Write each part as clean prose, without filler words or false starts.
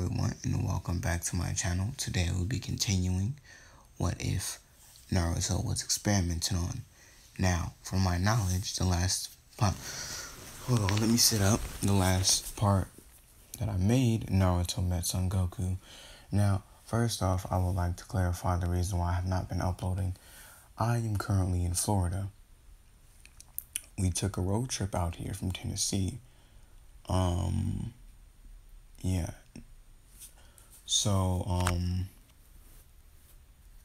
everyone, and welcome back to my channel. Today we'll be continuing What If Naruto was experimented on. Now, from my knowledge, the last part, hold on, let me sit up. The last part that I made, Naruto met Son Goku. Now, first off, I would like to clarify the reason why I have not been uploading. I am currently in Florida. We took a road trip out here from Tennessee. Yeah. So,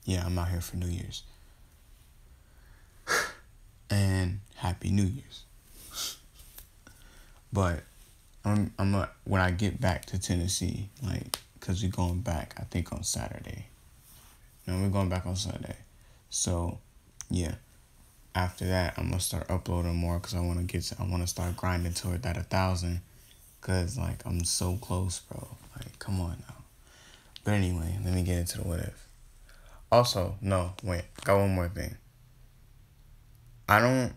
yeah, I'm out here for New Year's. And Happy New Year's. But when I get back to Tennessee, cause we're going back, I think on Saturday. No, we're going back on Sunday. So, yeah. After that, I'm gonna start uploading more, cause I wanna start grinding toward that 1,000. Cause I'm so close, bro. Come on now. But anyway, let me get into the what if. Also, no, wait, got one more thing. I don't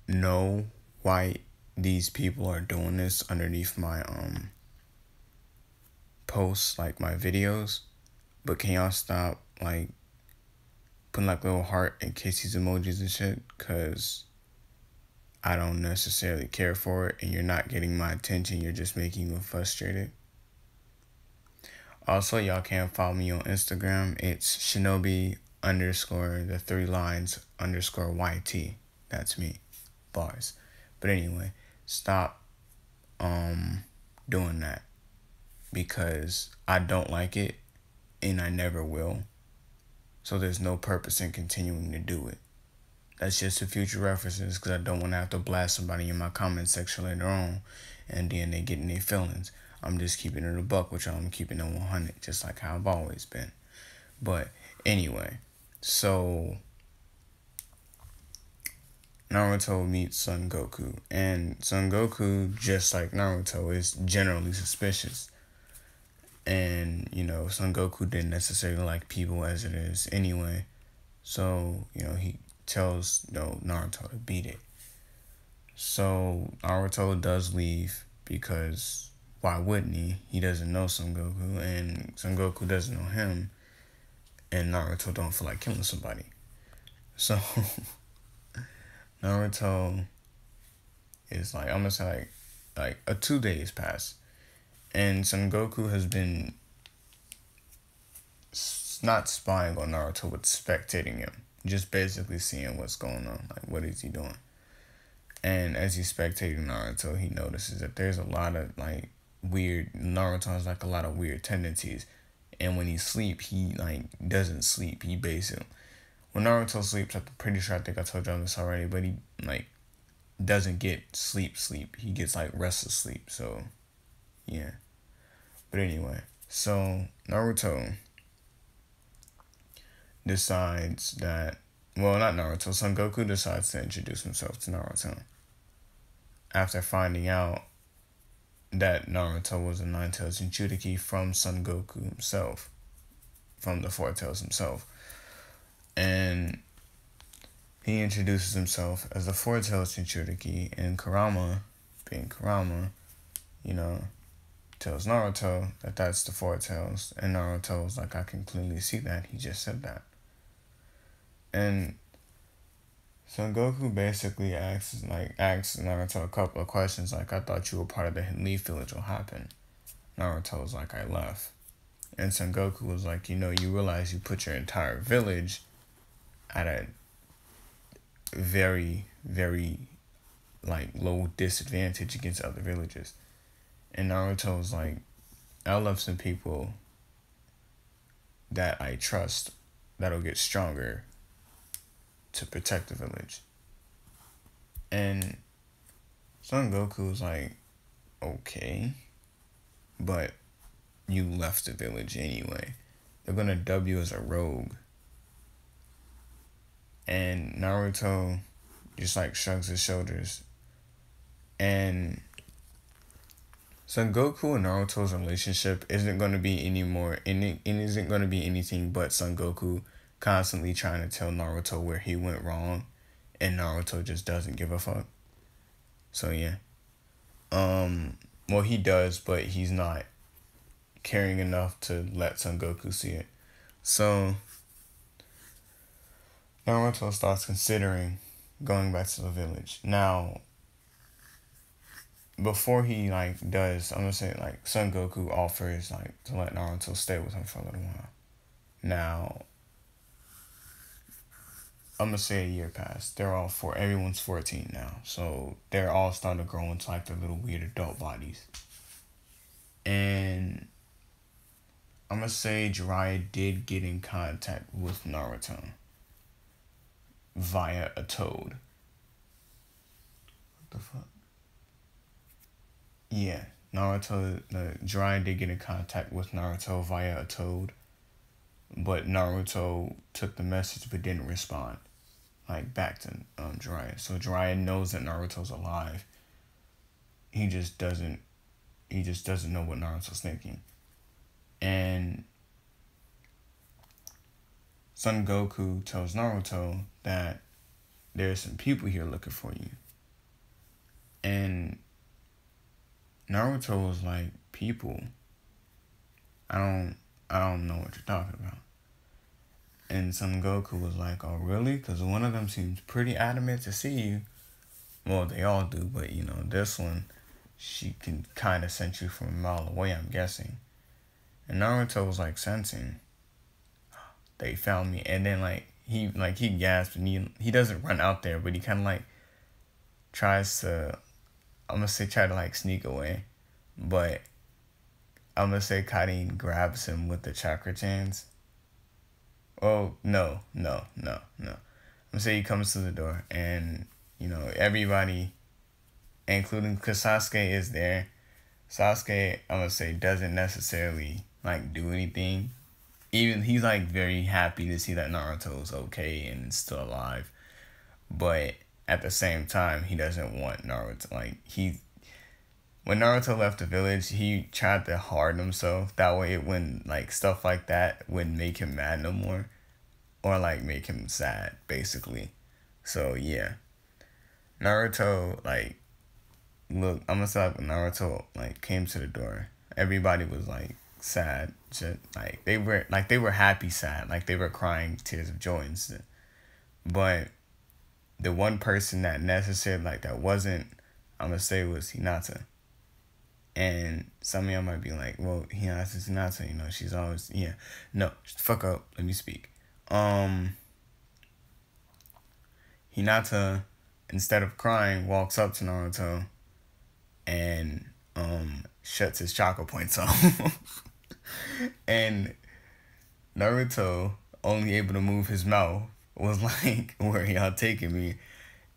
know why these people are doing this underneath my posts, my videos, but can y'all stop putting little heart and kisses emojis and shit, cause I don't necessarily care for it and you're not getting my attention, you're just making me frustrated. Also, y'all can follow me on Instagram. It's Shinobi _ 3 lines _ YT. That's me. Bars. But anyway, stop doing that. Because I don't like it and I never will. So there's no purpose in continuing to do it. That's just for future references, because I don't want to have to blast somebody in my comment section later on and then they get in their feelings. I'm just keeping it a buck with y'all. I'm keeping it 100, just like how I've always been. But anyway, so Naruto meets Son Goku. And Son Goku, just like Naruto, is generally suspicious. And, Son Goku didn't necessarily like people as it is anyway. So, he tells Naruto to beat it. So Naruto does leave because why wouldn't he? He doesn't know Son Goku, and Son Goku doesn't know him, and Naruto don't feel like killing somebody. So Naruto is I'm gonna say a 2 days pass, and Son Goku has been not spying on Naruto, but spectating him, just basically seeing what's going on, what is he doing. And as he's spectating Naruto, he notices that there's a lot of weird, Naruto has a lot of weird tendencies. And when he sleeps, he doesn't sleep. He basically, when Naruto sleeps, I'm pretty sure, I think I told y'all this already, but he doesn't get sleep. He gets restless sleep. So yeah. But anyway, so Naruto decides that, well, not Naruto, Son Goku decides to introduce himself to Naruto after finding out that Naruto was a Nine-Tails Jinchuriki from Son Goku himself, from the Four Tails himself. And he introduces himself as the Four Tails Jinchuriki, and Kurama, being Kurama, tells Naruto that that's the Four Tails, and Naruto's I can clearly see that, he just said that. And Son Goku basically asks Naruto a couple of questions, I thought you were part of the Leaf Village, what happened? Naruto was I left. And Son Goku was you realize you put your entire village at a very, very, low disadvantage against other villages. And Naruto was I love some people that I trust that'll get stronger to protect the village. And Son Goku was okay, but you left the village anyway. They're gonna dub you as a rogue. And Naruto just shrugs his shoulders. And Son Goku and Naruto's relationship isn't going to be isn't going to be anything but Son Goku constantly trying to tell Naruto where he went wrong, and Naruto just doesn't give a fuck. So yeah. Well, he does, but he's not caring enough to let Son Goku see it. So Naruto starts considering going back to the village. Now, before he like does, I'm gonna say like Son Goku offers like to let Naruto stay with him for a little while. Now, I'm gonna say a year passed. Everyone's 14 now, so they're all starting to grow into like their little weird adult bodies. And I'm gonna say Jiraiya did get in contact with Naruto via a toad. What the fuck? Yeah, Jiraiya did get in contact with Naruto via a toad, but Naruto took the message but didn't respond, like back to Jiraiya. So Jiraiya knows that Naruto's alive. He just doesn't know what Naruto's thinking. And Son Goku tells Naruto that there's some people here looking for you. And Naruto was like, people? I don't know what you're talking about. And Son Goku was like, oh really? Because one of them seems pretty adamant to see you. Well, they all do, but you know, this one, she can kind of sense you from a mile away, I'm guessing. And Naruto was like sensing, they found me. And then he gasped, and he doesn't run out there, but he kind of like tries to, I'm gonna say try to like sneak away, but I'm gonna say Karin grabs him with the chakra chains. Oh no. I'm gonna say he comes to the door, and you know everybody, including because Sasuke is there. Sasuke, I'm gonna say, doesn't necessarily like do anything. Even he's like very happy to see that Naruto's okay and still alive, but at the same time he doesn't want Naruto. When Naruto left the village, he tried to harden himself. That way, when like stuff like that wouldn't make him mad no more, or like make him sad, basically. So yeah, Naruto look. I'm gonna say Naruto came to the door. Everybody was like sad, just they were happy sad, like they were crying tears of joy and stuff. But the one person that necessarily that wasn't, I'm gonna say, was Hinata. And some of y'all might be like, well, Hinata's Hinata, you know, she's always, yeah. No, fuck up, let me speak. Hinata, instead of crying, walks up to Naruto and shuts his chakra points off. And Naruto, only able to move his mouth, was like, where y'all taking me?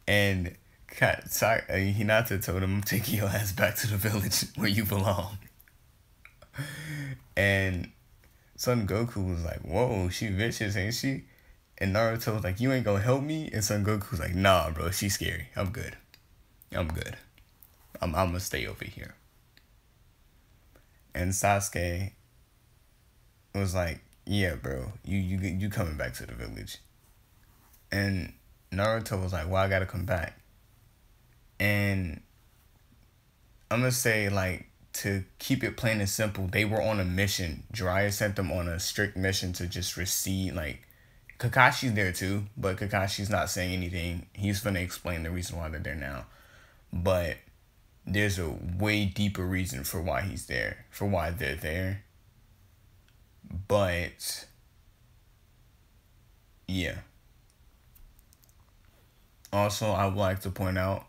And Hinata told him, I'm taking your ass back to the village where you belong. And Son Goku was like, whoa, she vicious, ain't she? And Naruto was like, you ain't gonna help me? And Son Goku was like, nah, bro, she's scary. I'm good. I'm gonna stay over here. And Sasuke was like, yeah, bro, you coming back to the village. And Naruto was like, well, I gotta come back. And I'm gonna say, to keep it plain and simple, they were on a mission. Jiraiya sent them on a strict mission to just receive, Kakashi's there too, but Kakashi's not saying anything. He's gonna explain the reason why they're there now. But there's a way deeper reason for why he's there, for why they're there. But, yeah. Also, I would like to point out,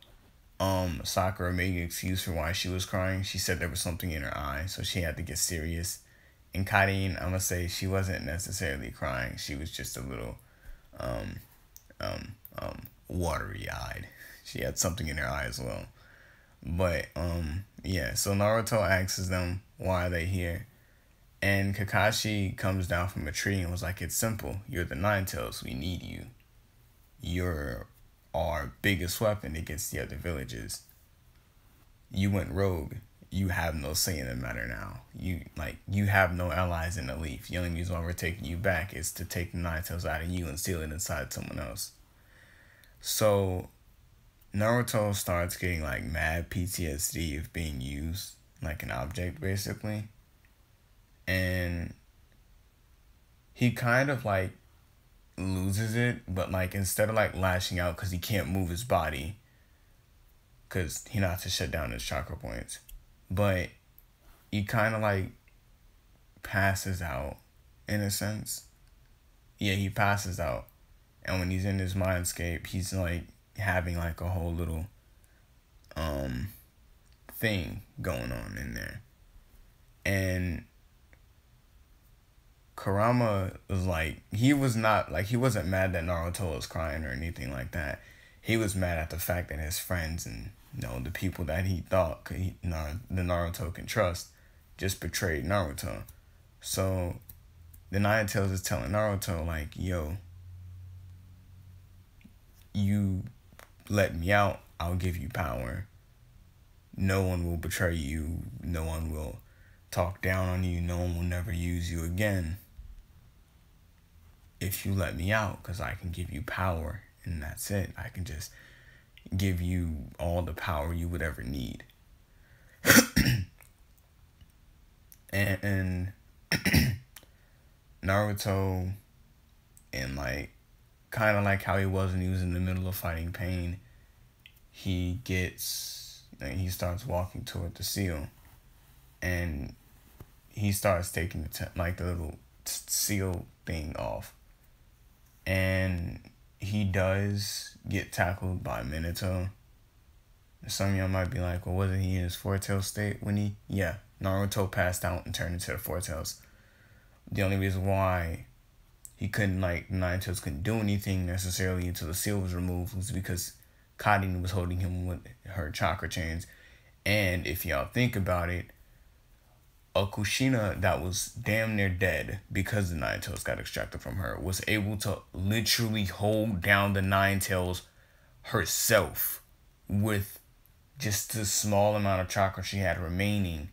Sakura made an excuse for why she was crying. She said there was something in her eye, so she had to get serious. And Karin, I'm gonna say, she wasn't necessarily crying. She was just a little, watery-eyed. She had something in her eye as well. But, yeah, so Naruto asks them why are they here. And Kakashi comes down from a tree and was like, it's simple. You're the Nine Tails. We need you. You're our biggest weapon against the other villages. You went rogue. You have no say in the matter now. You have no allies in the Leaf. The only reason why we're taking you back is to take the Nine Tails out of you and steal it inside someone else. So Naruto starts getting mad PTSD of being used like an object, basically. he kind of like loses it, but like instead of like lashing out because he can't move his body, because he not to shut down his chakra points, but he kind of like passes out in a sense. Yeah, he passes out, and when he's in his mindscape, he's like having like a whole little thing going on in there. And Kurama was like, he wasn't mad that Naruto was crying or anything like that. He was mad at the fact that his friends and the people that he thought the Naruto can trust just betrayed Naruto. So the Nine Tails is telling Naruto like, yo, you let me out, I'll give you power. No one will betray you. No one will talk down on you. No one will never use you again if you let me out, because I can give you power, and that's it. I can just give you all the power you would ever need. and Naruto, and like kind of like how he was when he was in the middle of fighting pain, he starts walking toward the seal, and he starts taking the little seal thing off, and he does get tackled by Minato. Some of y'all might be like, well, wasn't he in his four-tail state when Naruto passed out and turned into the four-tails. The only reason why he couldn't, Nine Tails couldn't do anything necessarily until the seal was removed was because Karin was holding him with her chakra chains. And if y'all think about it, a Kushina that was damn near dead because the Nine Tails got extracted from her was able to literally hold down the Nine Tails herself with just the small amount of chakra she had remaining.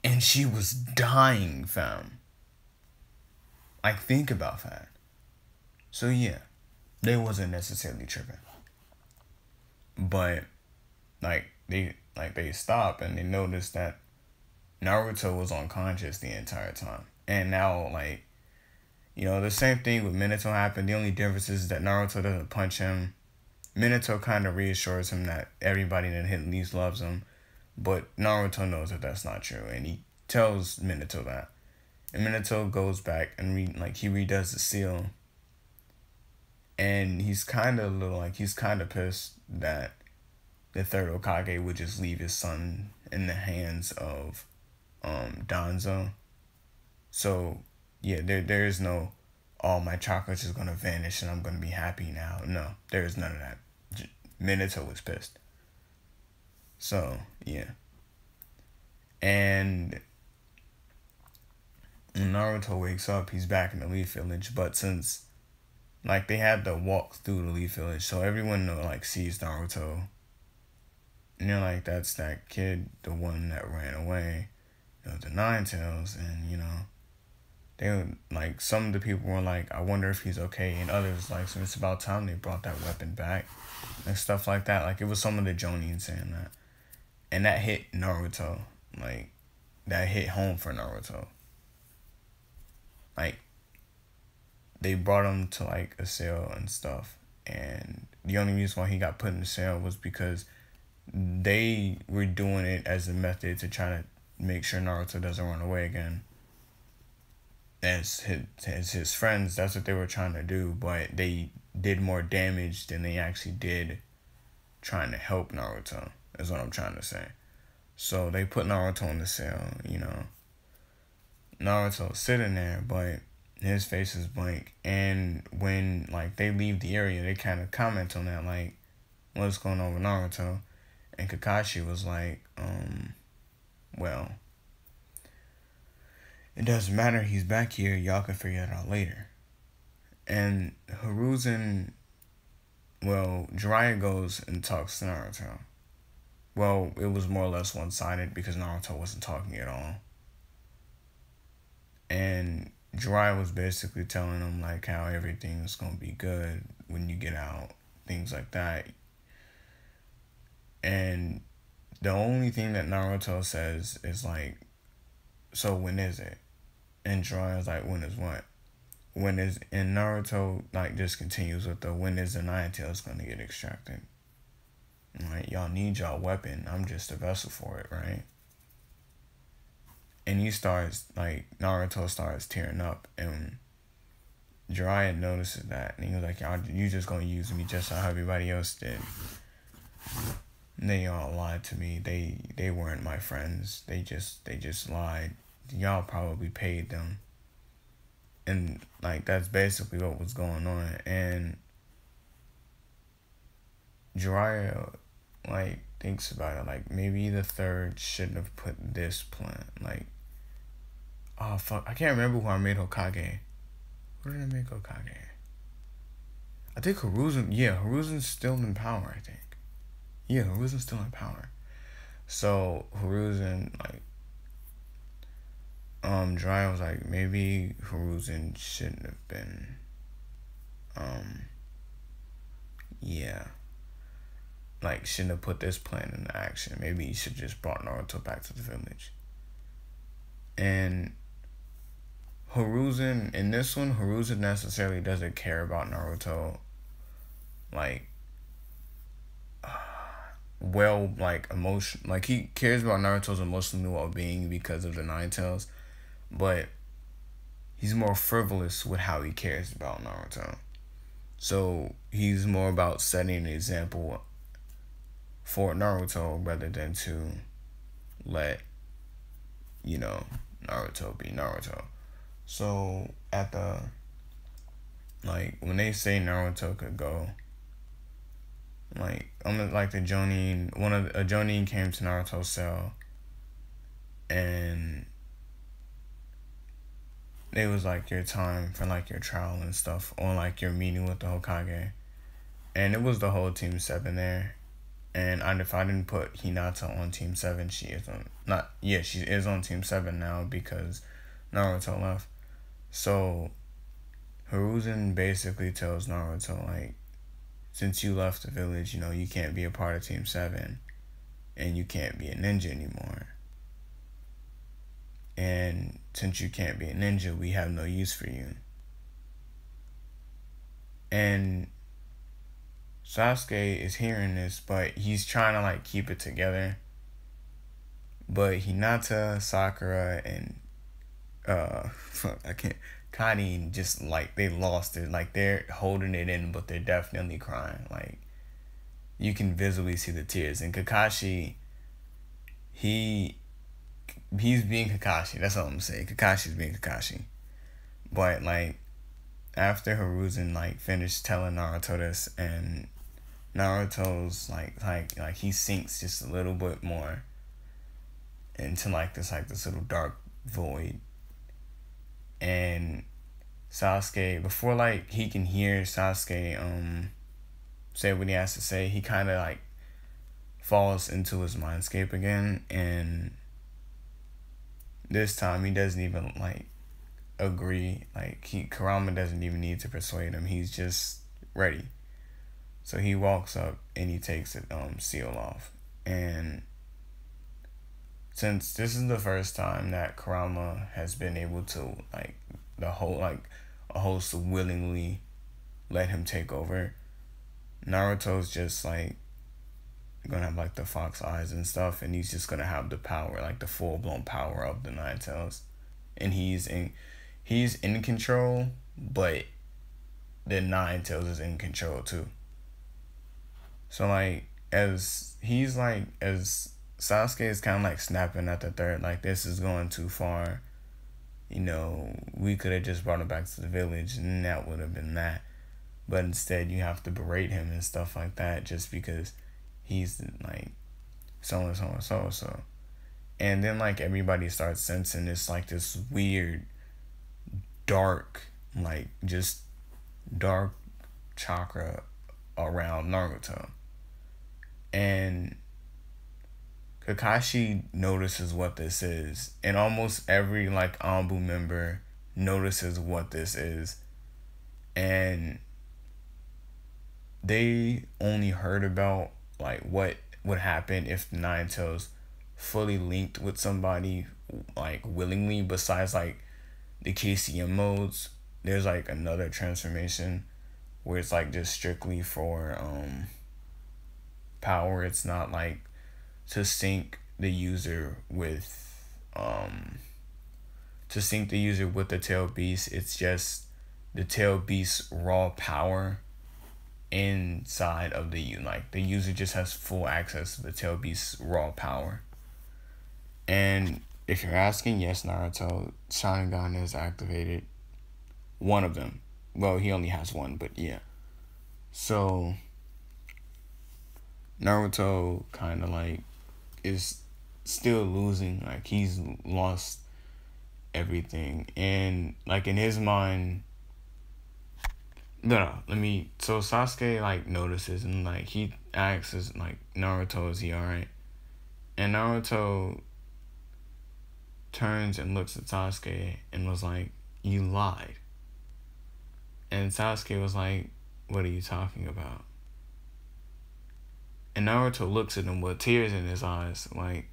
And she was dying, fam. Like, think about that. So yeah, they wasn't necessarily tripping. But they stopped and they noticed that Naruto was unconscious the entire time. And now, the same thing with Minato happened. The only difference is that Naruto doesn't punch him. Minato kind of reassures him that everybody that at least loves him. But Naruto knows that that's not true. And he tells Minato that. And Minato goes back and he redoes the seal. And he's kind of pissed that the third Hokage would just leave his son in the hands of Danzo. So yeah, there is no, oh, my chakra is gonna vanish and I'm gonna be happy now. No, there is none of that. Minato was pissed. So yeah. And when Naruto wakes up, he's back in the Leaf Village, but since they had to walk through the Leaf Village, so everyone sees Naruto. And they're like, that's that kid, the one that ran away, the Nine Tails. And they were some of the people were like, I wonder if he's okay, and others so it's about time they brought that weapon back and stuff like that. It was some of the Jonin saying that, and that hit Naruto, that hit home for Naruto. They brought him to a cell and stuff, and the only reason why he got put in the cell was because they were doing it as a method to try to make sure Naruto doesn't run away again. As his friends, that's what they were trying to do, but they did more damage than they actually did trying to help Naruto, is what I'm trying to say. So they put Naruto in the cell, Naruto's sitting there, but his face is blank. And when they leave the area, they kind of comment on that, what's going on with Naruto? And Kakashi was like, well, it doesn't matter, he's back here, y'all can figure it out later. And Jiraiya goes and talks to Naruto. Well, it was more or less one-sided because Naruto wasn't talking at all. And Jiraiya was basically telling him how everything's gonna be good when you get out, things like that. And the only thing that Naruto says is so when is it? And Jiraiya's like, when is what? When is in Naruto like just continues with the when is the Nine Tails gonna get extracted? Like y'all need y'all weapon. I'm just a vessel for it, right? And he starts like Naruto starts tearing up, and Jiraiya notices that, and he was like, "Y'all, you just gonna use me just how everybody else did." And they all lied to me. They weren't my friends. They just lied. Y'all probably paid them. And like that's basically what was going on. And Jiraiya like thinks about it, like maybe the third shouldn't have put this plan. Like, oh fuck, I can't remember who I made Hokage. Who did I make Hokage? I think Hiruzen. Yeah, Hiruzen's still in power, I think. Yeah, Hiruzen's still in power. So Hiruzen like Jiraiya was like, maybe Hiruzen shouldn't have been yeah. Like shouldn't have put this plan into action. Maybe he should just brought Naruto back to the village. And Hiruzen in this one, Hiruzen necessarily doesn't care about Naruto like like emotion, like he cares about Naruto's emotional well-being because of the Nine Tails, but he's more frivolous with how he cares about Naruto. So he's more about setting an example for Naruto rather than to let Naruto be Naruto. So at the like when they say Naruto could go, like like the Jonin, a Jonin came to Naruto's cell, and it was like your time for like your trial and stuff, or like your meeting with the Hokage, and it was the whole Team 7 there. And if I didn't put Hinata on Team 7, she is on Team 7 now because Naruto left. So Hiruzen basically tells Naruto, like, since you left the village, you can't be a part of Team 7, and you can't be a ninja anymore. And since you can't be a ninja, we have no use for you. And Sasuke is hearing this, but he's trying to like keep it together. But Hinata, Sakura, and Kani just like they lost it. Like they're holding it in, but they're definitely crying. Like you can visibly see the tears. And Kakashi, he's being Kakashi. That's all I'm saying. Kakashi's being Kakashi. But like after Hiruzen like finished telling Naruto this, and Naruto's like he sinks just a little bit more into like this little dark void. And Sasuke, before like he can hear Sasuke say what he has to say, he kind of like falls into his mindscape again, and this time he doesn't even like agree. Like Kurama doesn't even need to persuade him. He's just ready. So he walks up and he takes it seal off. And since this is the first time that Kurama has been able to like a host willingly let him take over, Naruto's just like gonna have like the fox eyes and stuff, and he's just gonna have the power, like the full-blown power of the Nine Tails. And he's in control, but the Nine Tails is in control too. So like as Sasuke is kind of like snapping at the third, like this is going too far. We could have just brought him back to the village and that would have been that. But instead you have to berate him and stuff like that just because he's like so and so and so and so. And then like everybody starts sensing this like this weird dark, like just dark chakra around Naruto. And Kakashi notices what this is, and almost every like Anbu member notices what this is, and they only heard about like what would happen if the Nine Tails fully linked with somebody like willingly, besides like the KCM modes, there's like another transformation where it's like just strictly for power. It's not like to sync the user with the tail beast. It's just the tail beast's raw power inside of like the user just has full access to the tail beast's raw power. And if you're asking, yes, Naruto Sharingan is activated. One of them. Well, he only has one, but yeah. So Naruto kind of like is still losing. Like he's lost everything, and like in his mind, no, let me. So Sasuke like notices and like he asks like Naruto, is he alright? And Naruto turns and looks at Sasuke and was like, you lied. And Sasuke was like, what are you talking about? And Naruto looks at him with tears in his eyes, like,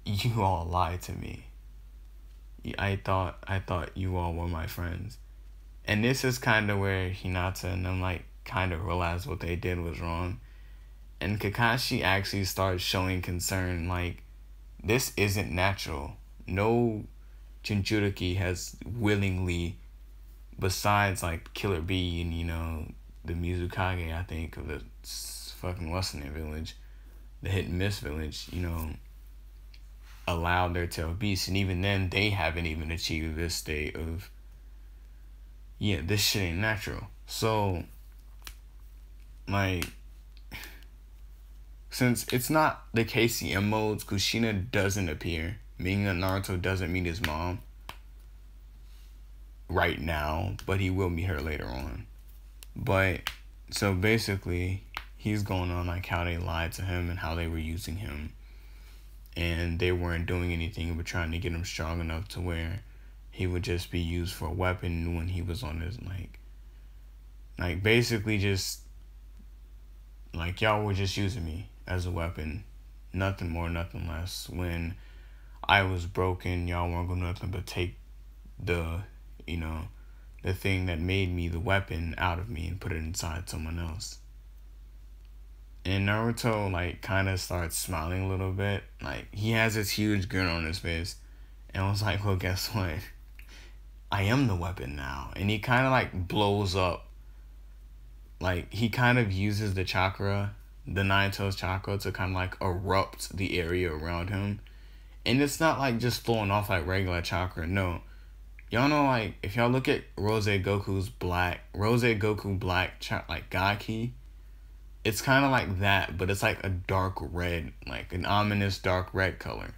you all lied to me. I thought you all were my friends. And this is kind of where Hinata and them like kind of realized what they did was wrong. And Kakashi actually starts showing concern, like, this isn't natural. No Jinchuriki has willingly, besides like Killer Bee and, you know, the Mizukage, I think, of the fucking what's in their village, the Hit and Miss village, you know, allowed their tail beasts. And even then, they haven't even achieved this state of, yeah, this shit ain't natural. So, like, since it's not the KCM modes, Kushina doesn't appear, meaning that Naruto doesn't meet his mom right now, but he will meet her later on. But, so basically, he's going on like how they lied to him and how they were using him. And they weren't doing anything but trying to get him strong enough to where he would just be used for a weapon when he was on his, like basically just, like, y'all were just using me as a weapon. Nothing more, nothing less. When I was broken, y'all weren't going to do nothing but take the, you know, the thing that made me the weapon out of me and put it inside someone else. And Naruto, like, kind of starts smiling a little bit. Like, he has this huge grin on his face. And was like, well, guess what? I am the weapon now. And he kind of, like, blows up. Like, he kind of uses the chakra, the Nine-Tails chakra, to kind of, like, erupt the area around him. And it's not, like, just flowing off like regular chakra. No. Y'all know, like, if y'all look at Rose Goku Black, like, God Ki, it's kind of like that, but it's like a dark red, like an ominous dark red color.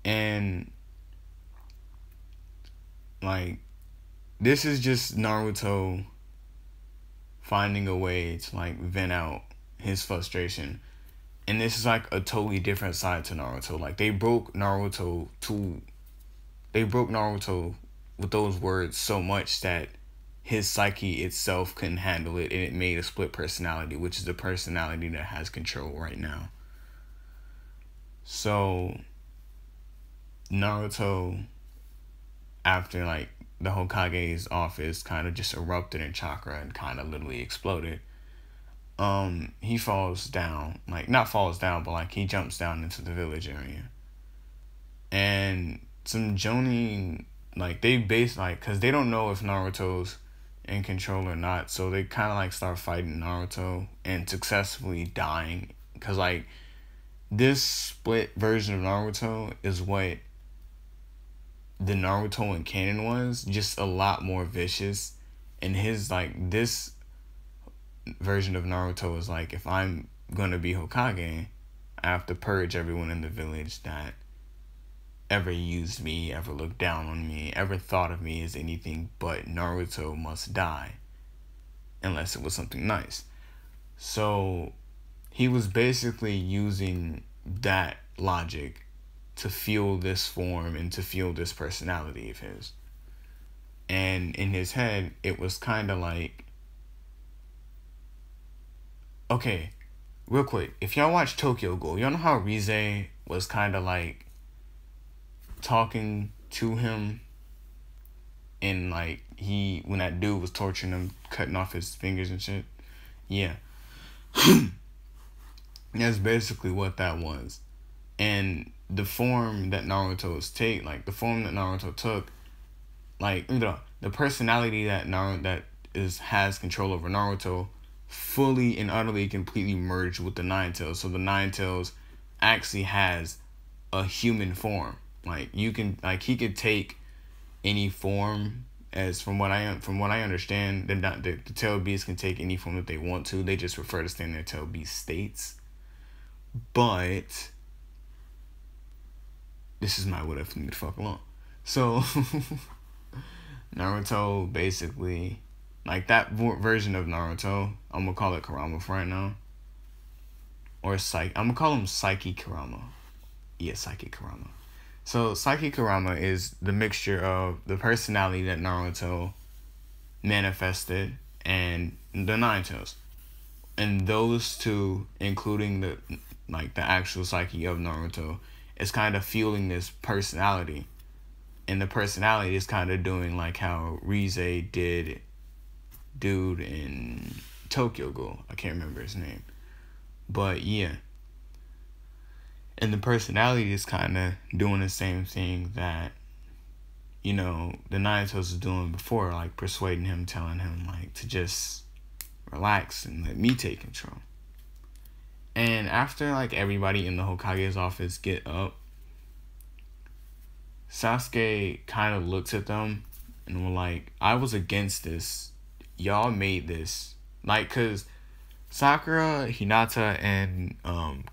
And, like, this is just Naruto finding a way to, like, vent out his frustration. And this is, like, a totally different side to Naruto. Like, they broke Naruto with those words so much that his psyche itself couldn't handle it, and it made a split personality, which is the personality that has control right now. So, Naruto, after, like, the Hokage's office kind of just erupted in chakra and kind of literally exploded, he falls down. Like, not falls down, but, like, he jumps down into the village area. And some Jonin, like, they base, like, because they don't know if Naruto's in control or not, so they kind of, like, start fighting Naruto and successfully dying. Because, like, this split version of Naruto is what the Naruto in canon was, just a lot more vicious. And his, like, this version of Naruto is like, if I'm gonna be Hokage, I have to purge everyone in the village that ever used me, ever looked down on me, ever thought of me as anything but Naruto must die. Unless it was something nice. So he was basically using that logic to fuel this form and to fuel this personality of his. And in his head, it was kind of like, okay, real quick, if y'all watch Tokyo Ghoul, y'all know how Rize was kind of like talking to him, and like when that dude was torturing him, cutting off his fingers and shit. Yeah. That's basically what that was. And the form that the form that Naruto took, like, the personality that has control over Naruto fully and utterly completely merged with the Nine Tails. So the Nine Tails actually has a human form. Like, he could take any form, as from what I understand, the tail beasts can take any form that they want to. They just prefer to stay in their tail beast states. But this is my what if, leave me the fuck alone. So Naruto basically, like, that version of Naruto, I'm gonna call it Kurama for right now, or I'm gonna call him Psyche Kurama. Yeah, Psyche Kurama. So Psyche Kurama is the mixture of the personality that Naruto manifested and the Nine Tails. And those two, including the actual psyche of Naruto, is kind of fueling this personality. And the personality is kind of doing like how Rize did dude in Tokyo Ghoul. I can't remember his name. But yeah. And the personality is kind of doing the same thing that, the Nine Tails was doing before, like persuading him, telling him like to just relax and let me take control. And after like everybody in the Hokage's office get up, Sasuke kind of looks at them and were like, I was against this. Y'all made this. Like, cause Sakura, Hinata, and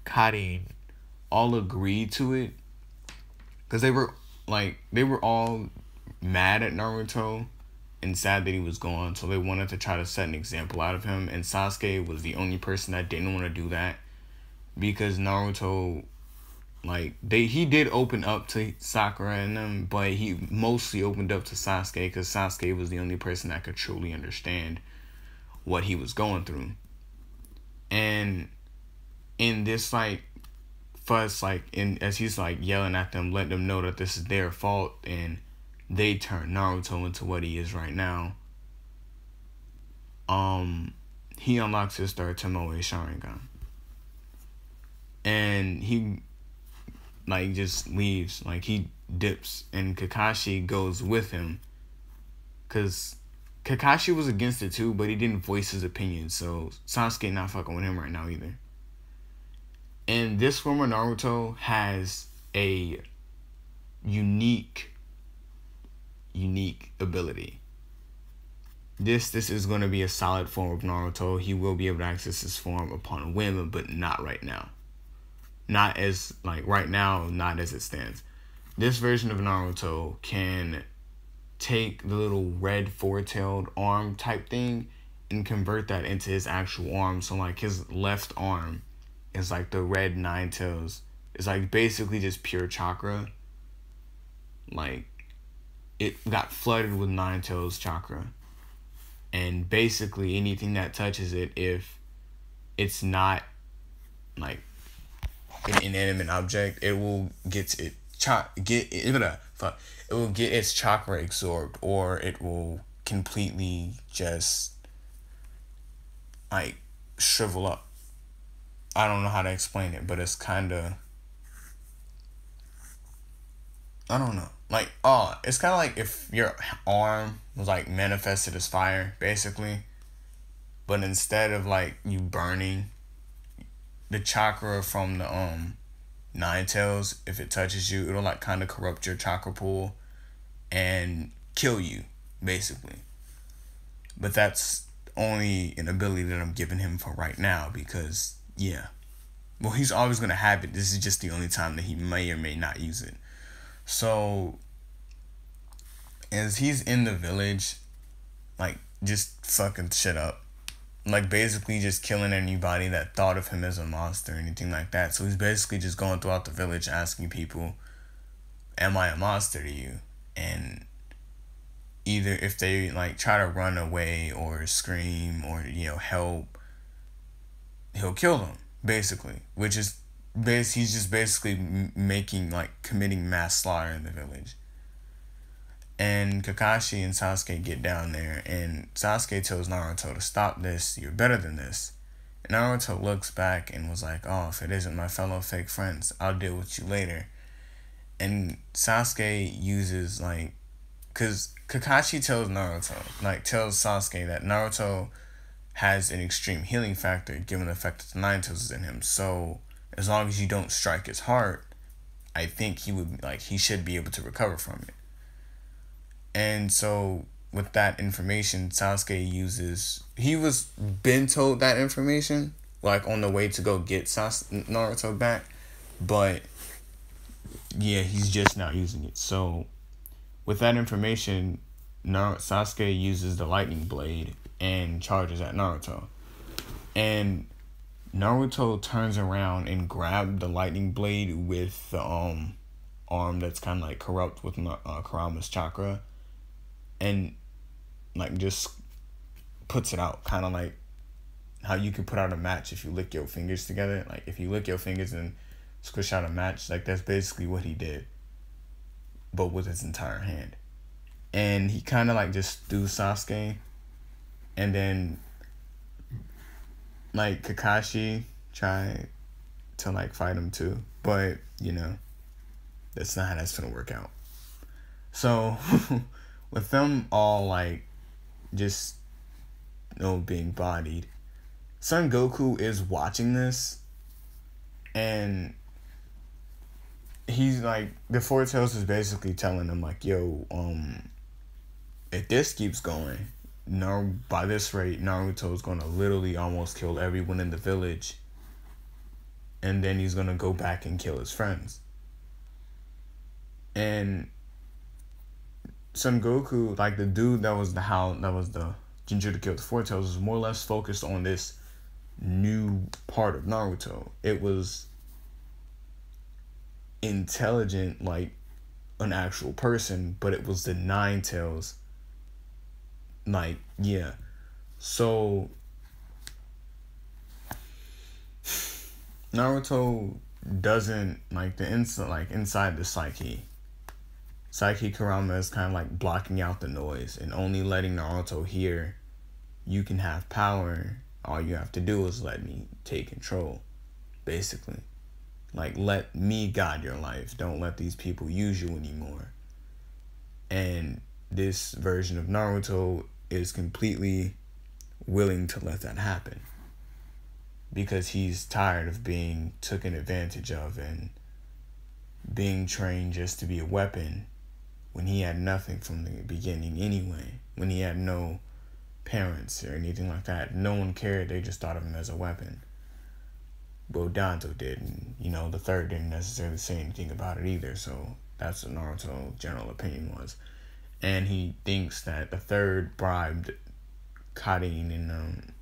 Karin all agreed to it. Cause they were all mad at Naruto and sad that he was gone, so they wanted to try to set an example out of him, and Sasuke was the only person that didn't want to do that, because Naruto, he did open up to Sakura and them, but he mostly opened up to Sasuke, because Sasuke was the only person that could truly understand what he was going through. And in this fuss, as he's yelling at them, letting them know that this is their fault, and they turn Naruto into what he is right now. He unlocks his third Tomoe Sharingan. And he just leaves, he dips, and Kakashi goes with him, cause Kakashi was against it too, but he didn't voice his opinion, so Sasuke not fucking with him right now either. And this former Naruto has a unique ability. This is going to be a solid form of Naruto. He will be able to access this form upon a whim, but not right now. Not as, right now, not as it stands. This version of Naruto can take the little red four-tailed arm type thing and convert that into his actual arm. So, his left arm is, the red nine tails. It's, basically just pure chakra. It got flooded with Nine Tails chakra. And basically anything that touches it, if it's not an inanimate object, it will get its chakra absorbed, or it will completely just shrivel up. I don't know how to explain it, but it's kinda, I don't know. It's kind of like if your arm was manifested as fire, basically. But instead of you burning, the chakra from the Nine Tails, if it touches you, it'll kind of corrupt your chakra pool and kill you, basically. But that's only an ability that I'm giving him for right now, because well, he's always gonna have it. This is just the only time that he may or may not use it. So, as he's in the village, just fucking shit up. Basically just killing anybody that thought of him as a monster or anything like that. So he's basically just going throughout the village asking people, am I a monster to you? And either if they, try to run away or scream or, help, he'll kill them, basically. Which is he's just basically making committing mass slaughter in the village. And Kakashi and Sasuke get down there, and Sasuke tells Naruto to stop this. You're better than this. And Naruto looks back and was like, "Oh, if it isn't my fellow fake friends, I'll deal with you later." And Sasuke uses like, cause Kakashi tells Naruto, like tells Sasuke that Naruto has an extreme healing factor given the fact that the Nine Tails is in him. So as long as you don't strike his heart, I think he should be able to recover from it. And so with that information, Sasuke uses, he was been told that information like on the way to go get Naruto back, but yeah, he's just not using it. So with that information, Sasuke uses the lightning blade and charges at Naruto. And Naruto turns around and grabs the lightning blade with the arm that's kind of like corrupt with Kurama's chakra, and like just puts it out, kind of like how you can put out a match if you lick your fingers together. Like if you lick your fingers and squish out a match, like that's basically what he did, but with his entire hand. And he kind of like just threw Sasuke, and then like Kakashi tried to like fight him too, but you know that's not how that's gonna work out. So with them all like just being bodied, Son Goku is watching this, and he's like, the Four Tails is basically telling him like, yo, if this keeps going, by this rate, Naruto's gonna literally almost kill everyone in the village, and then he's gonna go back and kill his friends. And Son Goku, like the dude that was the Jinchuriki to kill the Four Tails, was more or less focused on this new part of Naruto. It was intelligent like an actual person, but it was the Nine Tails. Like, yeah. So Naruto doesn't like inside the psyche. Psyche Kurama is kind of like blocking out the noise and only letting Naruto hear, you can have power. All you have to do is let me take control, basically. Like, let me guide your life. Don't let these people use you anymore. And this version of Naruto is completely willing to let that happen, because he's tired of being taken advantage of and being trained just to be a weapon when he had nothing from the beginning anyway. When he had no parents or anything like that. No one cared. They just thought of him as a weapon. Well, Danto did, and the third didn't necessarily say anything about it either, so that's what Naruto's general opinion was. And he thinks that the third bribed Karin and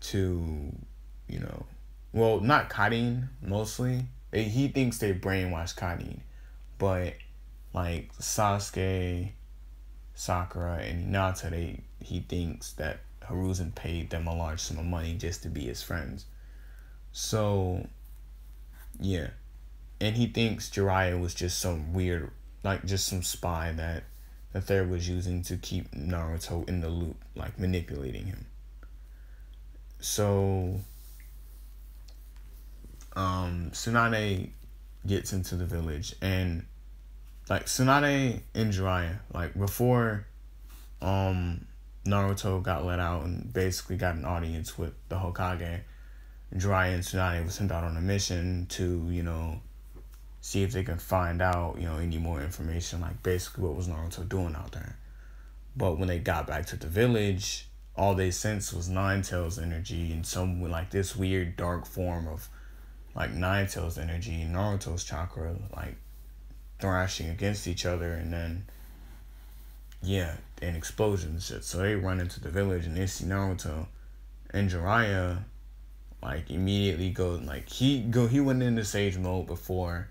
to, well, not Karin mostly. He thinks they brainwashed Karin, but like Sasuke, Sakura, and Hinata, he thinks that Hiruzen paid them a large sum of money just to be his friends. So, yeah. And he thinks Jiraiya was just some weird, like just some spy that the third was using to keep Naruto in the loop, like manipulating him. So, Tsunade gets into the village, and like Tsunade and Jiraiya, like before Naruto got let out and basically got an audience with the Hokage, Jiraiya and Tsunade was sent out on a mission to, see if they can find out, any more information, like basically what was Naruto doing out there. But when they got back to the village, all they sensed was Nine Tails energy and some like this weird dark form of like Nine Tails energy and Naruto's chakra, like thrashing against each other, and then and explosions and shit. So they run into the village and they see Naruto, and Jiraiya like immediately goes like he went into sage mode before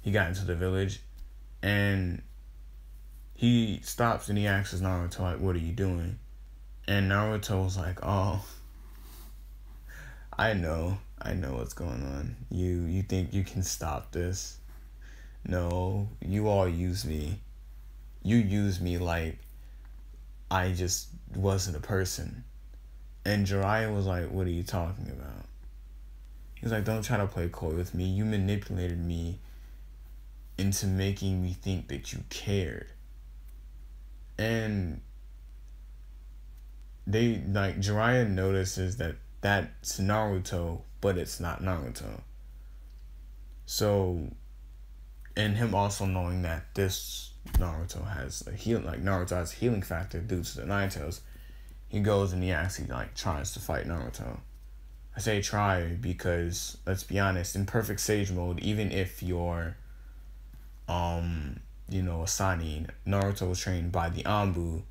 he got into the village, and he stops and he asks Naruto like, what are you doing? And Naruto was like, oh, I know what's going on. You think you can stop this? No, you all use me. you used me like I just wasn't a person. And Jiraiya was like, what are you talking about? He was like, don't try to play coy with me. You manipulated me into making me think that you cared. And they, like, Jiraiya notices that that's Naruto, but it's not Naruto. So, and him also knowing that this Naruto has a healing, like Naruto has a healing factor due to the Nine Tails, he goes and he actually like tries to fight Naruto. I say try because let's be honest, in perfect sage mode, even if you're a Sanin, Naruto was trained by the Anbu,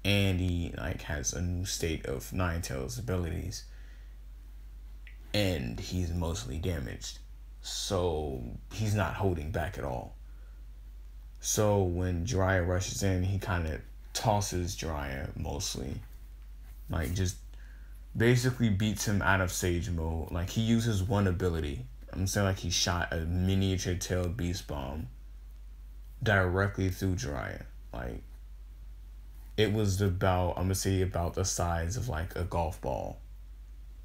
and he like has a new state of Nine Tails abilities, and he's mostly damaged, so he's not holding back at all. So when Jiraiya rushes in, he kind of tosses Jiraiya mostly, like just basically beats him out of sage mode. Like he uses one ability. I'm saying like he shot a miniature tailed beast bomb directly through Jiraiya. Like it was about, I'm gonna say about the size of like a golf ball,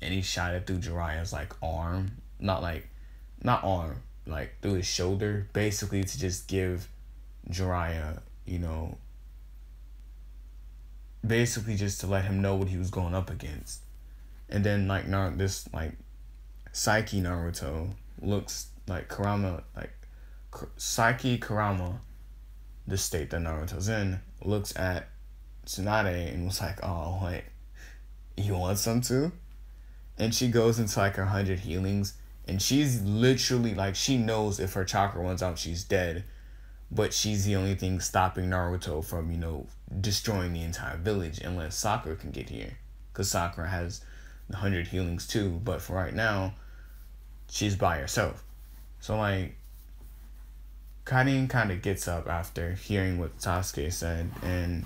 and he shot it through Jiraiya's like arm, not arm, like through his shoulder, basically to just give Jiraiya, basically just to let him know what he was going up against. And then like this like Psyche Naruto looks like Kurama, like Psyche Kurama, the state that Naruto's in, looks at Tsunade and was like, oh wait, you want some too? And she goes into like her 100 healings, and she's literally like, she knows if her chakra runs out she's dead, but she's the only thing stopping Naruto from destroying the entire village unless Sakura can get here, because Sakura has the 100 healings too, but for right now she's by herself. So like Karin kind of gets up after hearing what Sasuke said, and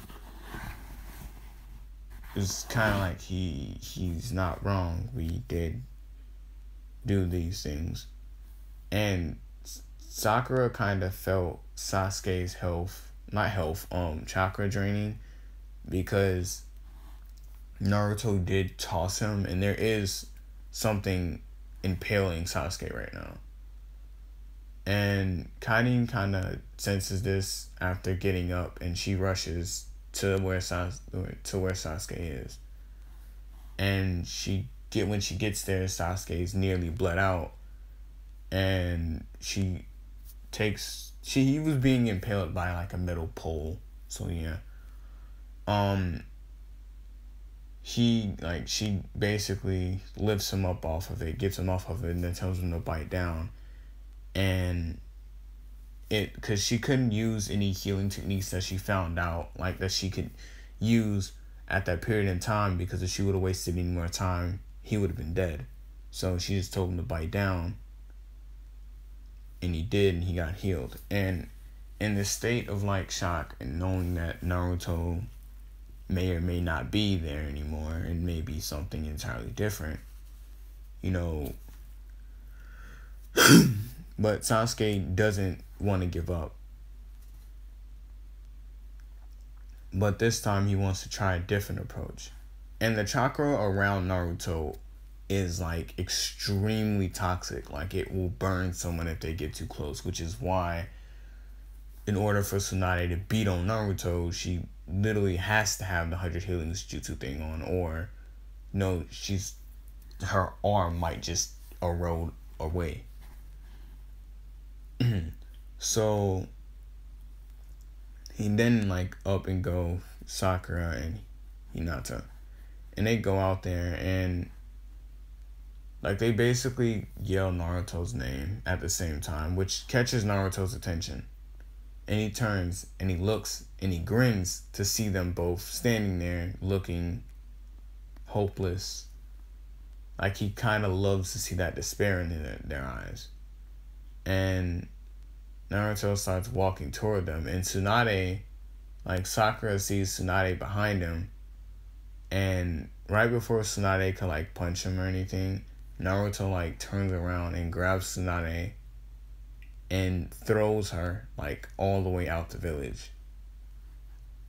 it's kind of like he's not wrong. We did do these things. And Sakura kind of felt Sasuke's chakra draining, because Naruto did toss him, and there is something impaling Sasuke right now. And Karin kind of senses this after getting up, and she rushes to where Sasuke is. And when she gets there, Sasuke is nearly bled out, and he was being impaled by like a metal pole. So yeah. She basically lifts him up off of it, gets him off of it, and then tells him to bite down. And because she couldn't use any healing techniques that she found out, like that she could use at that period in time, because if she would have wasted any more time, he would have been dead. So she just told him to bite down, and he did, and he got healed. And in this state of like shock, and knowing that Naruto may or may not be there anymore, and may be something entirely different, but Sasuke doesn't want to give up. But this time he wants to try a different approach. And the chakra around Naruto is like extremely toxic. Like it will burn someone if they get too close, which is why in order for Tsunade to beat on Naruto, she literally has to have the 100 healings jutsu thing on, or her arm might just erode away. So he then like up and go Sakura and Hinata, and they go out there, and like they basically yell Naruto's name at the same time, which catches Naruto's attention, and he turns and he looks and he grins to see them both standing there looking hopeless. Like he kind of loves to see that despair in their eyes. And Naruto starts walking toward them, and Tsunade, like Sakura sees Tsunade behind him, and right before Tsunade could like punch him or anything, Naruto like turns around and grabs Tsunade and throws her like all the way out the village.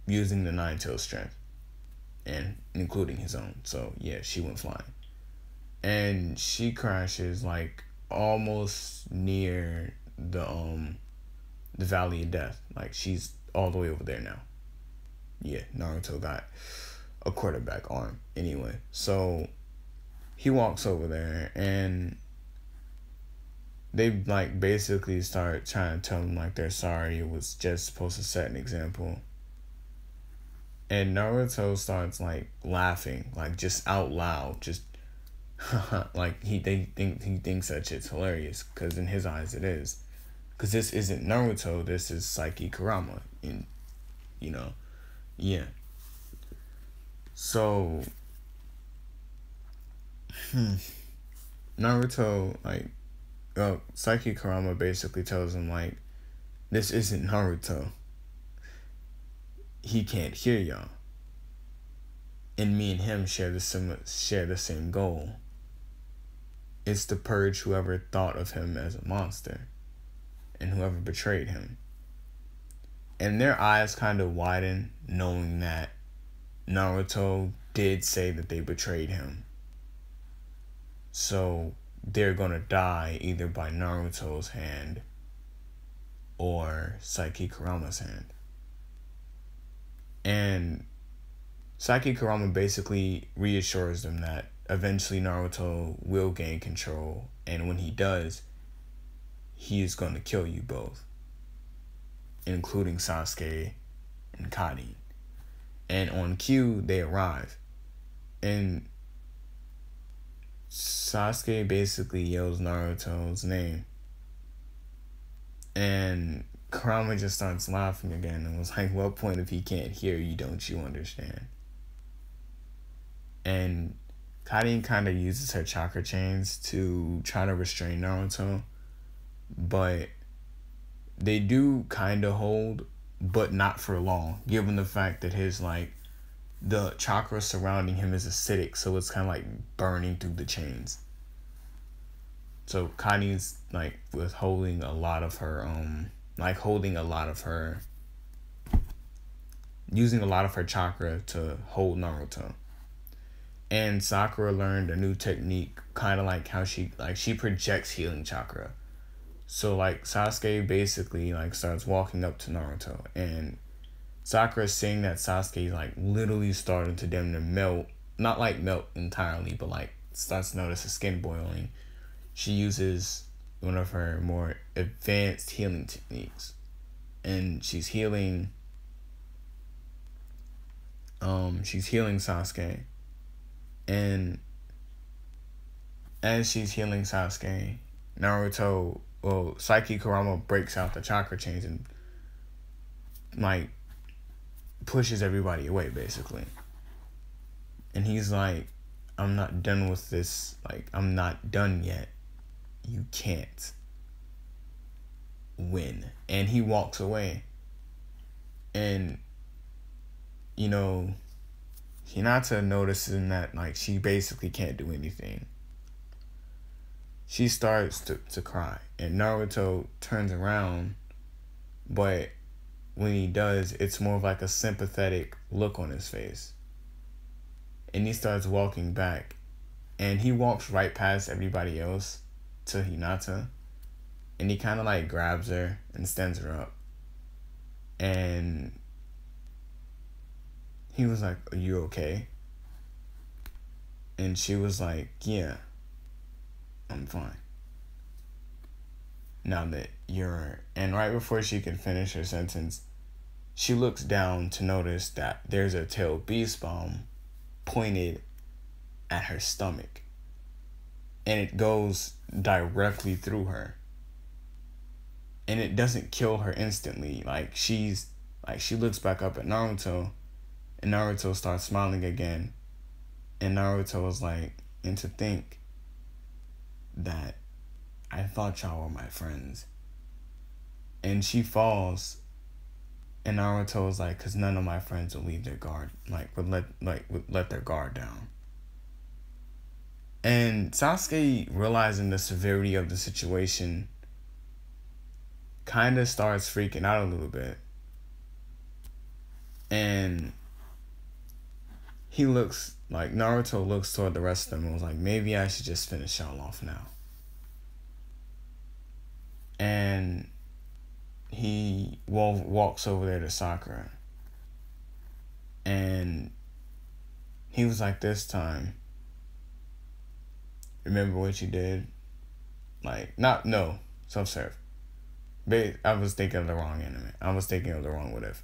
using the Nine-Tails strength, and including his own. So yeah, she went flying. And she crashes like almost near the Valley of Death. Like she's all the way over there now. Yeah, Naruto got a quarterback arm anyway. So he walks over there and they like basically start trying to tell him like they're sorry. It was just supposed to set an example. And Naruto starts like laughing, like just out loud, just like he thinks that shit's hilarious because in his eyes it is. Because this isn't Naruto, this is Saiki Kurama. And, you know, yeah. So, Naruto, like, Saiki Kurama basically tells him, like, this isn't Naruto. He can't hear y'all. And me and him share the same goal. It's to purge whoever thought of him as a monster and whoever betrayed him. And their eyes kind of widen knowing that Naruto did say that they betrayed him. So they're gonna die either by Naruto's hand or Saiki Kurama's hand. And Saiki Kurama basically reassures them that eventually Naruto will gain control, and when he does, he is going to kill you both, including Sasuke and Karin. And on cue, they arrive, and Sasuke basically yells Naruto's name, and Kurama just starts laughing again and was like, what point if he can't hear you, don't you understand? And Karin kind of uses her chakra chains to try to restrain Naruto, but they do kind of hold, but not for long, given the fact that his, like, the chakra surrounding him is acidic, so it's kind of like burning through the chains. So Karin's, like, withholding a lot of her, using a lot of her chakra to hold Naruto. And Sakura learned a new technique, kind of like how she projects healing chakra. So like Sasuke basically like starts walking up to Naruto, and Sakura's seeing that Sasuke like literally starting to dim to melt, not like melt entirely, but like starts to notice his skin boiling. She uses one of her more advanced healing techniques, and she's healing Sasuke. And as she's healing Sasuke, Saiki Kurama breaks out the chakra chains and like pushes everybody away basically. And he's like, I'm not done with this, like I'm not done yet. You can't win. And he walks away. And you know, Hinata noticing that like she basically can't do anything. She starts to cry, and Naruto turns around, but when he does, it's more of like a sympathetic look on his face. And he starts walking back, and he walks right past everybody else to Hinata, and he kind of like grabs her and stands her up. And he was like, are you okay? And she was like, yeah, I'm fine. Now that you're... And right before she can finish her sentence, she looks down to notice that there's a tail beast bomb pointed at her stomach. And it goes directly through her. And it doesn't kill her instantly. She looks back up at Naruto, and Naruto starts smiling again. And Naruto was like, and to think that I thought y'all were my friends. And she falls, and Naruto was like, because none of my friends will leave their guard, would let their guard down. And Sasuke, realizing the severity of the situation, kind of starts freaking out a little bit. And he looks like Naruto looks toward the rest of them and was like, maybe I should just finish y'all off now. And he walks over there to Sakura. And he was like, this time, remember what you did? Like, self-serve. I was thinking of the wrong anime. I was thinking of the wrong what if.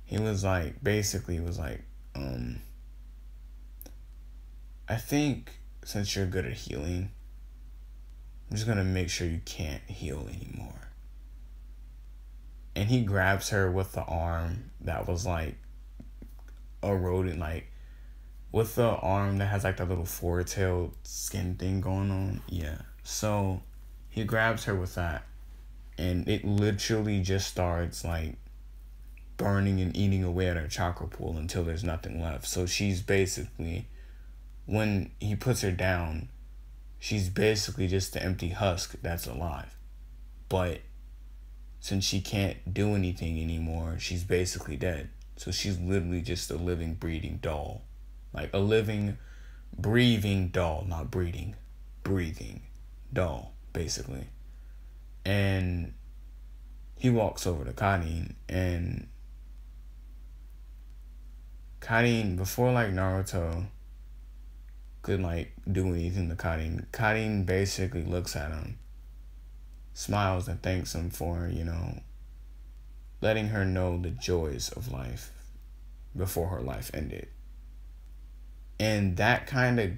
He was like, basically was like, I think since you're good at healing, I'm just gonna make sure you can't heal anymore. And he grabs her with the arm that was like eroding, like with the arm that has like that little four-tailed skin thing going on. Yeah. So he grabs her with that, and it literally just starts like burning and eating away at her chakra pool until there's nothing left. So she's basically, when he puts her down, she's basically just the empty husk that's alive. But since she can't do anything anymore, she's basically dead. So she's literally just a living, breathing doll. Like a living, breathing doll, not breeding, breathing doll, basically. And he walks over to Karin, and Karin, before like Naruto could like do anything to Karin basically looks at him, smiles and thanks him for, letting her know the joys of life before her life ended. And that kind of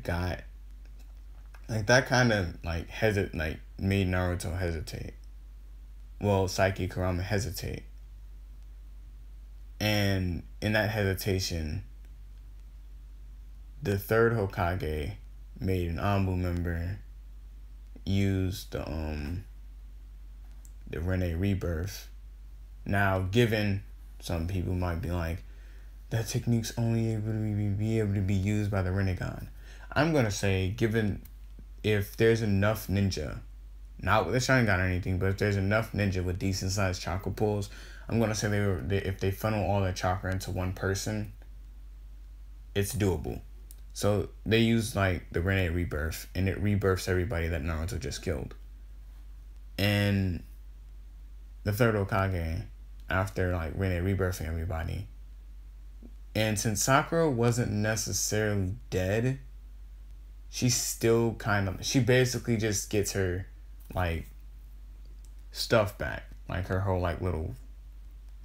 made Naruto hesitate. Well, Saiki Kurama hesitate. And in that hesitation, the third Hokage made an Anbu member use the Rene Rebirth. Now, given some people might be like, that technique's only able to be used by the Rinnegan. I'm gonna say, given if there's enough ninja, not with the Sharingan or anything, but if there's enough ninja with decent sized chakra pools, I'm gonna say if they funnel all their chakra into one person, it's doable. So they use like the Rene Rebirth, and it rebirths everybody that Naruto just killed. And the third Hokage, after like Rene rebirthing everybody, and since Sakura wasn't necessarily dead, she's still she basically just gets her like stuff back, like her whole like little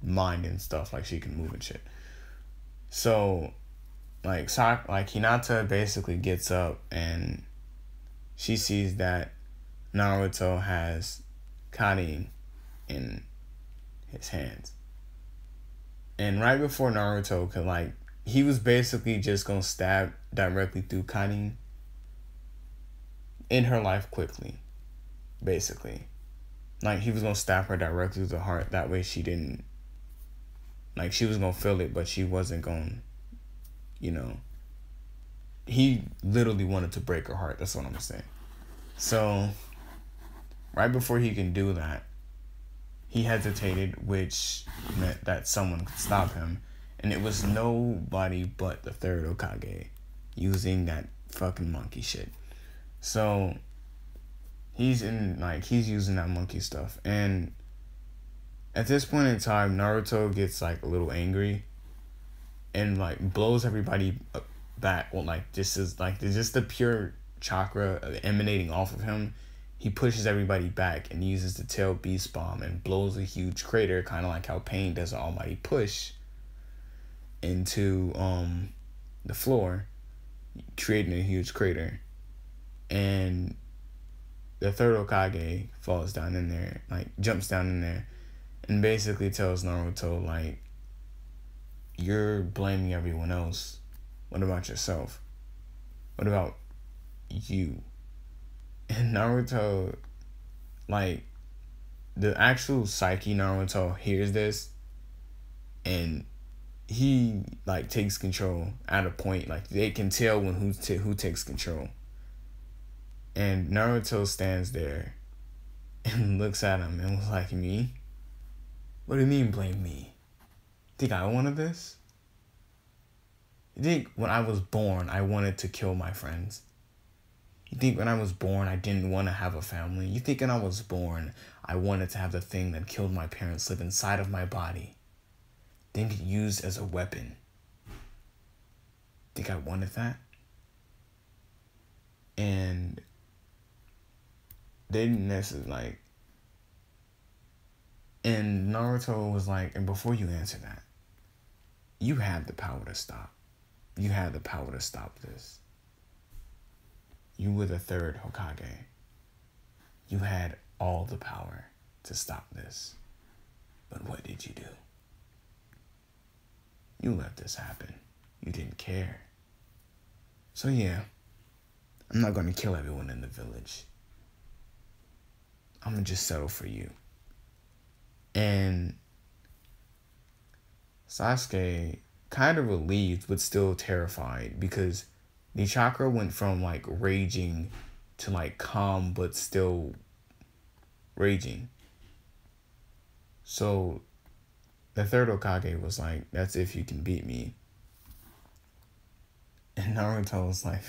mind and stuff, like she can move and shit. So like Hinata basically gets up and she sees that Naruto has Karin in his hands. And right before Naruto could he was basically just gonna stab directly through Karin in her life quickly. Basically. Like he was gonna stab her directly through the heart, that way she didn't, like she was gonna feel it, but she wasn't gonna, he literally wanted to break her heart, that's what I'm saying. So right before he can do that, he hesitated, which meant that someone could stop him. And it was nobody but the third Hokage using that fucking monkey shit. So he's using that monkey stuff. And at this point in time, Naruto gets a little angry and blows everybody back. Well, just the pure chakra emanating off of him. He pushes everybody back and uses the tail beast bomb and blows a huge crater, kind of like how Pain does an almighty push into the floor, creating a huge crater. And the third Hokage falls down in there, jumps down in there, and basically tells Naruto, you're blaming everyone else. What about yourself? What about you? And Naruto, the actual Psyche Naruto hears this, and he, takes control at a point. They can tell when who takes control. And Naruto stands there and looks at him and was like, me? What do you mean blame me? Think I wanted this? You think when I was born, I wanted to kill my friends? You think when I was born, I didn't want to have a family? You think when I was born, I wanted to have the thing that killed my parents live inside of my body? Then get used as a weapon? Think I wanted that? And they didn't necessarily like. And Naruto was like, and before you answer that, you have the power to stop. You have the power to stop this. You were the third Hokage. You had all the power to stop this. But what did you do? You let this happen. You didn't care. So yeah, I'm not going to kill everyone in the village. I'm going to just settle for you. And Sasuke kind of relieved but still terrified because the chakra went from like raging to like calm but still raging. So the third Hokage was like, that's if you can beat me. And Naruto was like,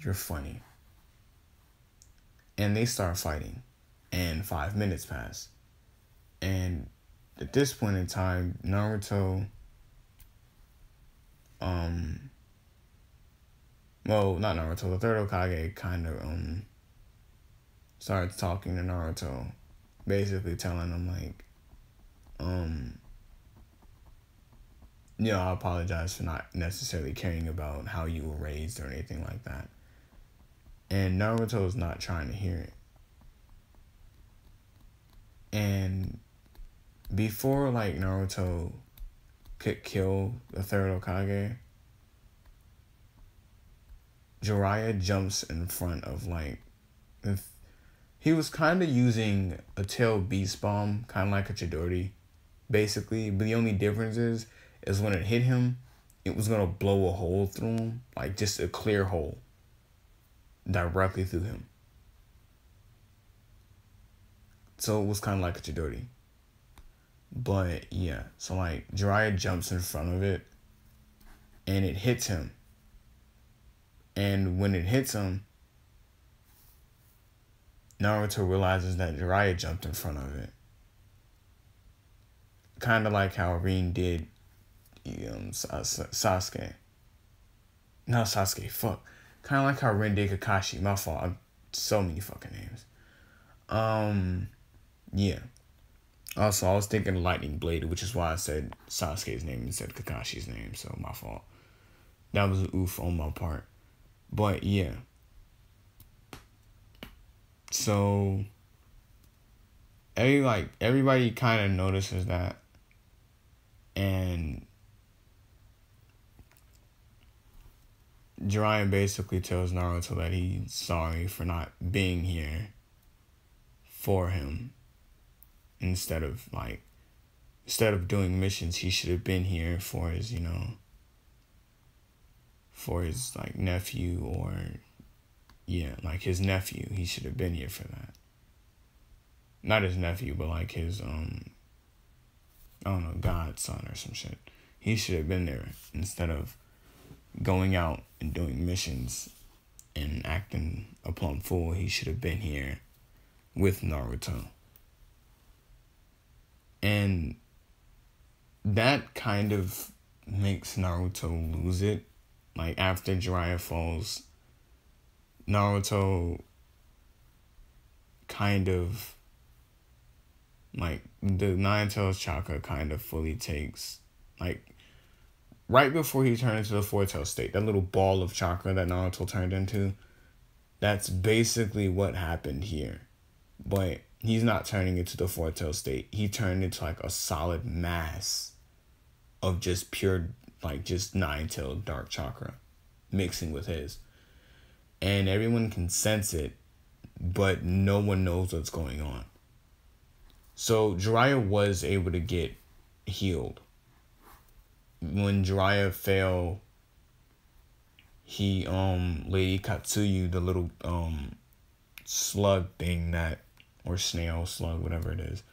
you're funny. And they start fighting. And 5 minutes pass. And at this point in time, Naruto, well, not Naruto, the third Hokage kind of, starts talking to Naruto, basically telling him, like, I apologize for not necessarily caring about how you were raised or anything like that. And Naruto's not trying to hear it. And before, like, Naruto could kill the third Hokage, Jiraiya jumps in front of, like, he was kind of using a tail beast bomb, kind of like a Chidori, basically. But the only difference is when it hit him, it was going to blow a hole through him, like just a clear hole, directly through him. So it was kind of like a Chidori. But yeah, so like Jiraiya jumps in front of it and it hits him. And when it hits him, Naruto realizes that Jiraiya jumped in front of it. Kind of like how Rin did Sasuke. No, Sasuke, fuck. Kind of like how Rin did Kakashi. My fault. So many fucking names. Yeah. Also, I was thinking Lightning Blade, which is why I said Sasuke's name instead of Kakashi's name, so my fault. That was an oof on my part. But yeah. So everybody kind of notices that, and Jiraiya basically tells Naruto that he's sorry for not being here for him. Instead of doing missions, he should have been here for his, for his like nephew or his nephew. He should have been here for that. Not his nephew, but like his godson or some shit. He should have been there instead of going out and doing missions and acting a plumb fool. He should have been here with Naruto. And that kind of makes Naruto lose it. Like, after Jiraiya falls, Naruto kind of, like, the Nine Tails chakra kind of fully takes, like, right before he turned into the Four Tail state, that little ball of chakra that Naruto turned into, that's basically what happened here. But he's not turning into the Four Tail state. He turned into like a solid mass of just pure, like just Nine Tail dark chakra mixing with his. And everyone can sense it, but no one knows what's going on. So Jiraiya was able to get healed. When Jiraiya fell, he Lady Katsuyu, the little slug thing that, or snail, slug, whatever it is,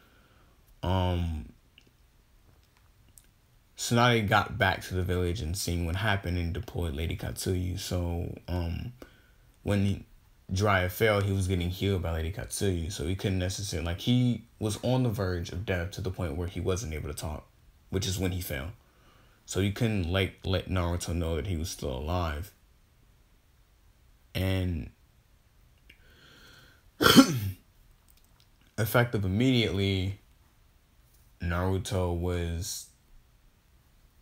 So now they got back to the village and seeing what happened and deployed Lady Katsuyu. So when Jiraiya failed, he was getting healed by Lady Katsuyu. So he couldn't necessarily, like, he was on the verge of death to the point where he wasn't able to talk, which is when he fell. So he couldn't, like, let Naruto know that he was still alive. And effective immediately, Naruto was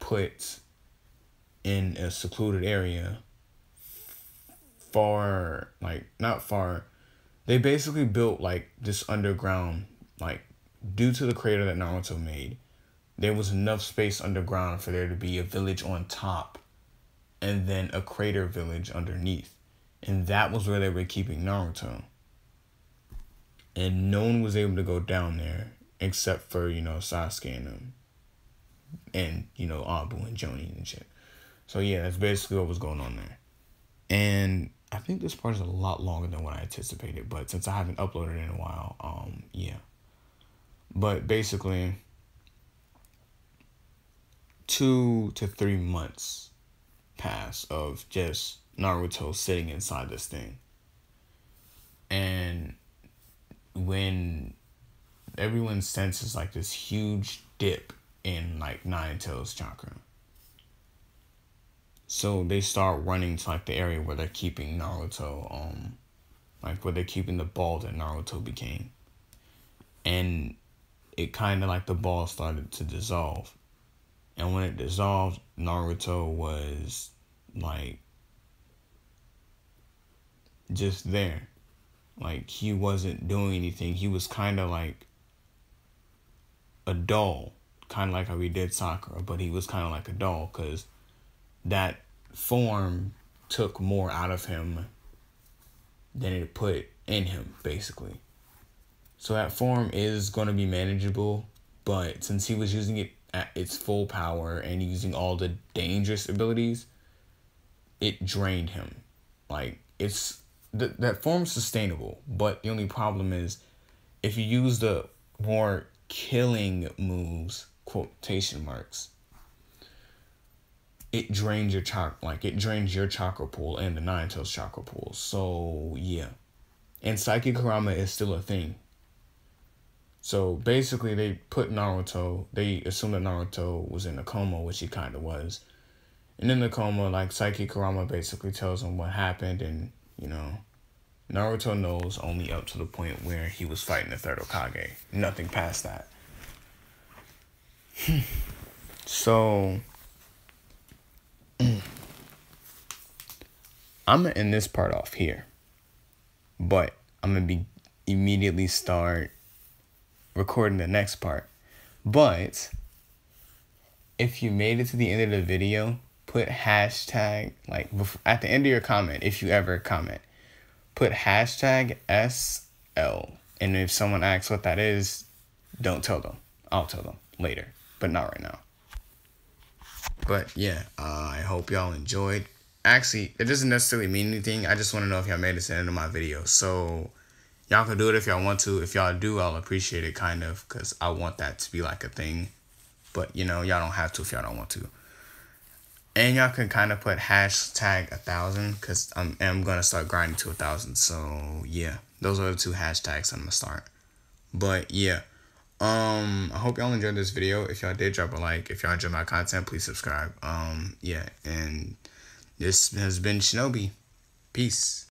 put in a secluded area far, like, not far. They basically built, like, this underground, like, due to the crater that Naruto made, there was enough space underground for there to be a village on top and then a crater village underneath. And that was where they were keeping Naruto. And no one was able to go down there except for, you know, Sasuke and them. And, you know, Abu and Jonin and shit. So, yeah, that's basically what was going on there. And I think this part is a lot longer than what I anticipated. But since I haven't uploaded in a while, yeah. But basically, 2 to 3 months pass of just Naruto sitting inside this thing. And when everyone senses, like, this huge dip in, like, Nine Tails chakra. So they start running to, like, the area where they're keeping Naruto, like, where they're keeping the ball that Naruto became. And it kind of, like, the ball started to dissolve. And when it dissolved, Naruto was, like, just there. Like, he wasn't doing anything. He was kind of like a doll. Kind of like how we did Sakura. But he was kind of like a doll. Because that form took more out of him than it put in him, basically. So that form is going to be manageable. But since he was using it at its full power and using all the dangerous abilities, it drained him. Like, it's... that form's sustainable, but the only problem is if you use the more killing moves, quotation marks, it drains your chakra pool and the Nine Tails chakra pool. So yeah, and Psychic Kurama is still a thing. So basically, they put Naruto. They assumed that Naruto was in a coma, which he kind of was. And in the coma, like, Psychic Kurama basically tells him what happened, and, you know, Naruto knows only up to the point where he was fighting the third Hokage. Nothing past that. So, I'm going to end this part off here. But I'm going to immediately start recording the next part. But if you made it to the end of the video, put hashtag, like, at the end of your comment, if you ever comment, put hashtag SL. And if someone asks what that is, don't tell them. I'll tell them later, but not right now. But yeah, I hope y'all enjoyed. Actually, it doesn't necessarily mean anything. I just want to know if y'all made it to the end of my video. So y'all can do it if y'all want to. If y'all do, I'll appreciate it, kind of, because I want that to be like a thing. But, you know, y'all don't have to if y'all don't want to. And y'all can kind of put hashtag 1,000, because I'm going to start grinding to 1,000. So, yeah, those are the 2 hashtags I'm going to start. But, yeah, I hope y'all enjoyed this video. If y'all did, drop a like. If y'all enjoyed my content, please subscribe. Yeah, and this has been Shinobi. Peace.